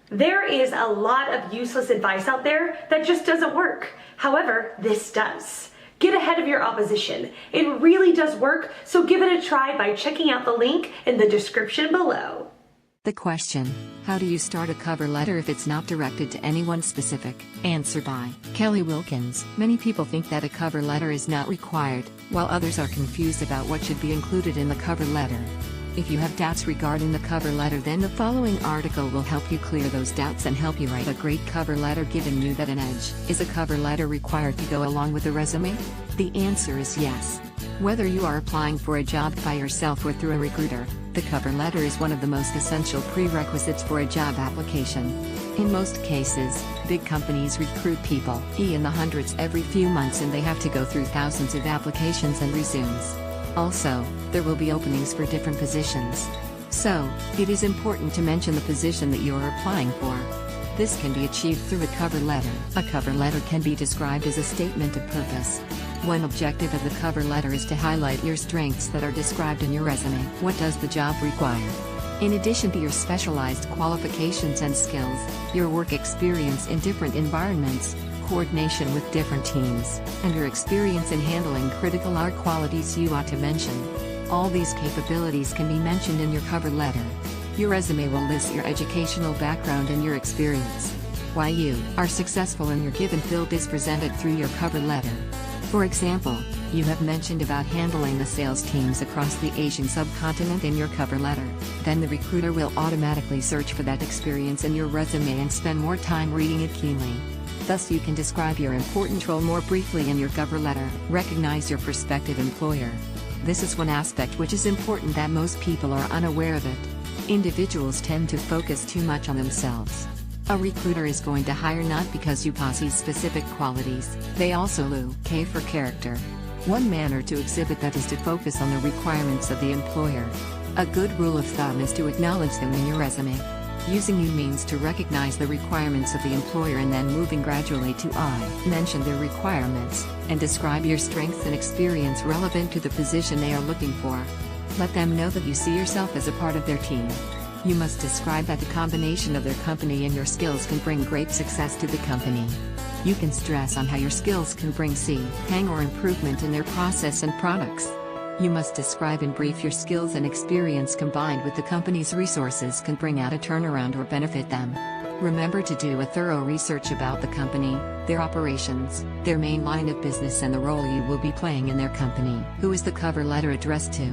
There is a lot of useless advice out there that just doesn't work. However, this does. Get ahead of your opposition. It really does work, so give it a try by checking out the link in the description below. The question, how do you start a cover letter if it's not directed to anyone specific? Answer by Kelly Wilkins. Many people think that a cover letter is not required, while others are confused about what should be included in the cover letter. If you have doubts regarding the cover letter, then the following article will help you clear those doubts and help you write a great cover letter, giving you that an edge. Is a cover letter required to go along with a resume? The answer is yes. Whether you are applying for a job by yourself or through a recruiter, the cover letter is one of the most essential prerequisites for a job application. In most cases, big companies recruit people in the hundreds every few months, and they have to go through thousands of applications and resumes. Also, there will be openings for different positions. So, it is important to mention the position that you are applying for. This can be achieved through a cover letter. A cover letter can be described as a statement of purpose. One objective of the cover letter is to highlight your strengths that are described in your resume. What does the job require? In addition to your specialized qualifications and skills, your work experience in different environments, coordination with different teams, and your experience in handling critical are qualities you ought to mention. All these capabilities can be mentioned in your cover letter. Your resume will list your educational background and your experience. Why you are successful in your given field is presented through your cover letter. For example, you have mentioned about handling the sales teams across the Asian subcontinent in your cover letter. Then the recruiter will automatically search for that experience in your resume and spend more time reading it keenly. Thus you can describe your important role more briefly in your cover letter. Recognize your prospective employer. This is one aspect which is important that most people are unaware of it. Individuals tend to focus too much on themselves. A recruiter is going to hire not because you possess specific qualities, they also look for character. One manner to exhibit that is to focus on the requirements of the employer. A good rule of thumb is to acknowledge them in your resume. Using you means to recognize the requirements of the employer and then moving gradually to I. Mention their requirements, and describe your strengths and experience relevant to the position they are looking for. Let them know that you see yourself as a part of their team. You must describe that the combination of their company and your skills can bring great success to the company. You can stress on how your skills can bring hang or improvement in their process and products. You must describe in brief your skills and experience combined with the company's resources can bring out a turnaround or benefit them. Remember to do a thorough research about the company, their operations, their main line of business, and the role you will be playing in their company. Who is the cover letter addressed to?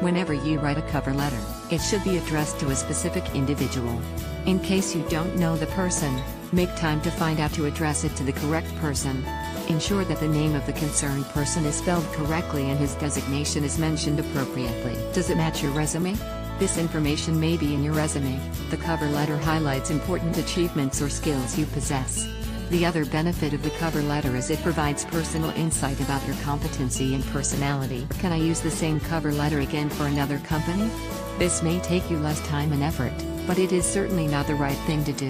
Whenever you write a cover letter, it should be addressed to a specific individual. In case you don't know the person, make time to find out to address it to the correct person. Ensure that the name of the concerned person is spelled correctly and his designation is mentioned appropriately. Does it match your resume? This information may be in your resume. The cover letter highlights important achievements or skills you possess. The other benefit of the cover letter is it provides personal insight about your competency and personality. Can I use the same cover letter again for another company? This may take you less time and effort, but it is certainly not the right thing to do.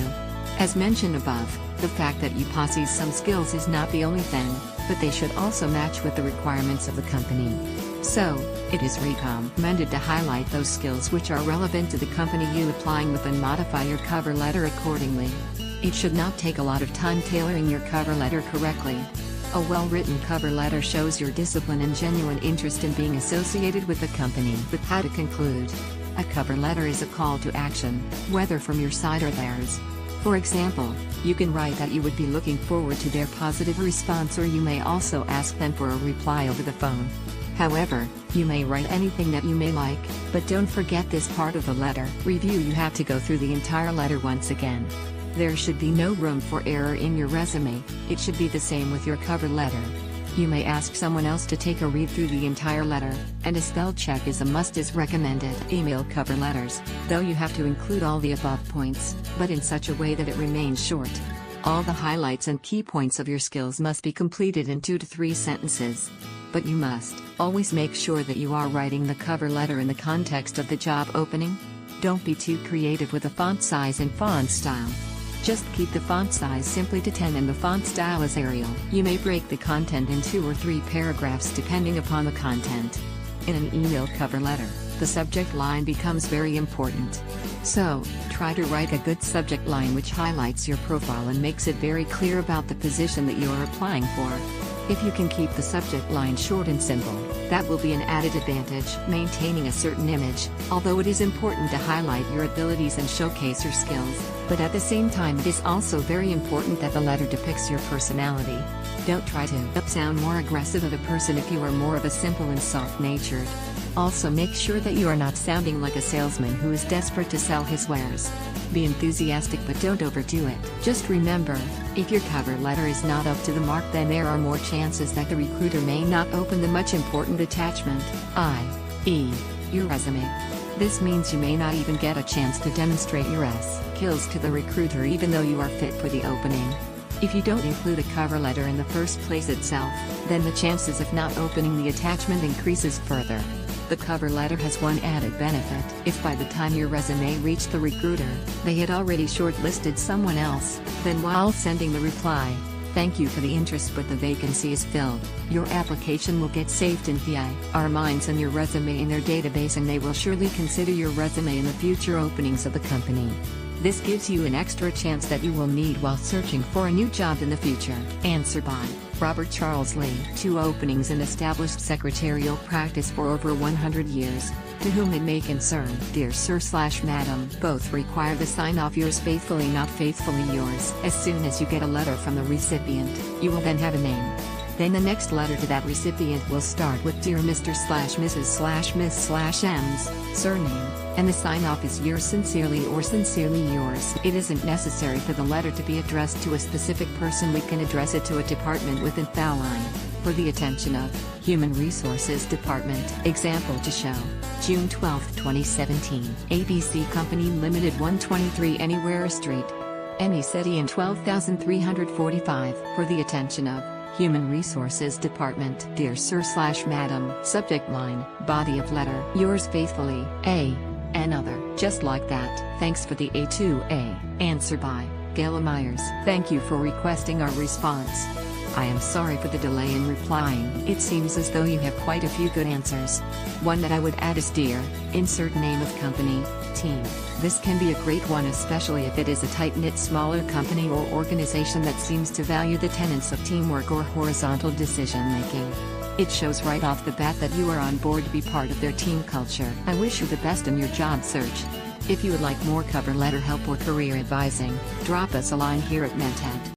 As mentioned above, the fact that you possess some skills is not the only thing, but they should also match with the requirements of the company. So, it is recommended to highlight those skills which are relevant to the company you applying with and modify your cover letter accordingly. It should not take a lot of time tailoring your cover letter correctly. A well-written cover letter shows your discipline and genuine interest in being associated with the company. But how to conclude? A cover letter is a call to action, whether from your side or theirs. For example, you can write that you would be looking forward to their positive response, or you may also ask them for a reply over the phone. However, you may write anything that you may like, but don't forget this part of the letter. Review. You have to go through the entire letter once again. There should be no room for error in your resume. It should be the same with your cover letter. You may ask someone else to take a read through the entire letter, and a spell check is a must as recommended. Email cover letters, though you have to include all the above points, but in such a way that it remains short. All the highlights and key points of your skills must be completed in 2 to 3 sentences. But you must always make sure that you are writing the cover letter in the context of the job opening. Don't be too creative with the font size and font style. Just keep the font size simply to 10 and the font style as Arial. You may break the content in 2 or 3 paragraphs depending upon the content. In an email cover letter, the subject line becomes very important. So, try to write a good subject line which highlights your profile and makes it very clear about the position that you are applying for. If you can keep the subject line short and simple, that will be an added advantage. Maintaining a certain image, although it is important to highlight your abilities and showcase your skills, but at the same time it is also very important that the letter depicts your personality. Don't try to sound more aggressive of a person if you are more of a simple and soft-natured. Also make sure that you are not sounding like a salesman who is desperate to sell his wares. Be enthusiastic but don't overdo it. Just remember, if your cover letter is not up to the mark, then there are more chances that the recruiter may not open the much important attachment, i.e., your resume. This means you may not even get a chance to demonstrate your skills to the recruiter even though you are fit for the opening. If you don't include a cover letter in the first place itself, then the chances of not opening the attachment increases further. The cover letter has one added benefit. If by the time your resume reached the recruiter, they had already shortlisted someone else, then while sending the reply, "Thank you for the interest but the vacancy is filled," your application will get saved in their minds and your resume in their database, and they will surely consider your resume in the future openings of the company. This gives you an extra chance that you will need while searching for a new job in the future. Answer by Robert Charles Lee. 2 openings in established secretarial practice for over 100 years. To whom it may concern, dear Sir/Madam, both require the sign-off "yours faithfully" not "faithfully yours." As soon as you get a letter from the recipient, you will then have a name. Then the next letter to that recipient will start with "Dear Mr./Mrs./Miss/M's" surname, and the sign-off is "yours sincerely" or "sincerely yours." It isn't necessary for the letter to be addressed to a specific person. We can address it to a department within the line. For the attention of Human Resources Department. Example to show. June 12, 2017. ABC Company Limited, 123 Anywhere Street, Any City in 12,345. For the attention of Human Resources Department. Dear Sir/Madam. Subject line, body of letter, "Yours faithfully, A. Another." Just like that. Thanks for the A2A. Answer by Gayla Myers. Thank you for requesting our response. I am sorry for the delay in replying. It seems as though you have quite a few good answers. One that I would add is "Dear, insert name of company, team." This can be a great one, especially if it is a tight-knit smaller company or organization that seems to value the tenets of teamwork or horizontal decision-making. It shows right off the bat that you are on board to be part of their team culture. I wish you the best in your job search. If you would like more cover letter help or career advising, drop us a line here at Mentat.